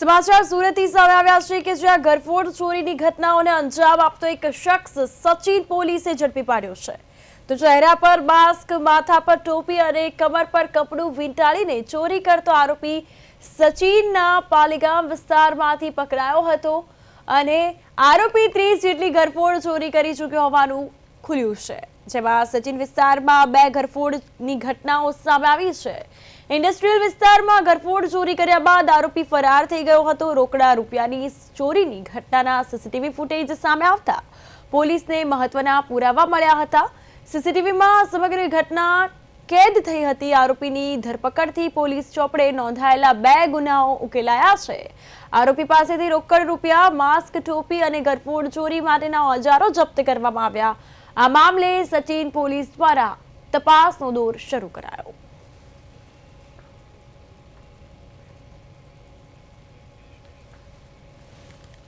સમાચાર સુરતથી સામે આવ્યા છે કે જ્યાં ઘરફોડ ચોરીની ઘટનાઓને અંજામ આપતો એક શખ્સ સચિન પોલીસે ઝડપી પાડ્યો છે। તો ચહેરા પર માસ્ક, માથા પર ટોપી અને કમર પર કપડું વીંટાળીને ચોરી કરતો આરોપી સચિનના પાલીગામ વિસ્તારમાંથી પકડાયો હતો અને આરોપી 30 જેટલી ઘરફોડ ચોરી કરી ચૂક્યો હોવાનું ખુલ્યું છે। જેમાં સચિન વિસ્તારમાં 2 ઘરફોડની ઘટનાઓ સામે આવી છે। ઇન્ડસ્ટ્રીયલ વિસ્તારમાં ઘરફોડ ચોરી કર્યા બાદ આરોપી ફરાર થઈ ગયો હતો। રોકડા રૂપિયાની ચોરીની ઘટનાના સીસીટીવી ફૂટેજ સામે આવતા પોલીસને મહત્વના પુરાવા મળ્યા હતા। સીસીટીવીમાં સમગ્ર ઘટના કેદ થઈ હતી। આરોપીની ધરપકડથી પોલીસ ચોપડે નોંધાયેલા 2 ગુનાઓ ઉકેલાયા છે। આરોપી પાસેથી રોકડ રૂપિયા, માસ્ક, ટોપી અને ઘરફોડ ચોરી માટેના ઓજારો જપ્ત કરવામાં આવ્યા। આ મામલે સચિન પોલીસ દ્વારા તપાસનો દોર શરૂ કરાયો।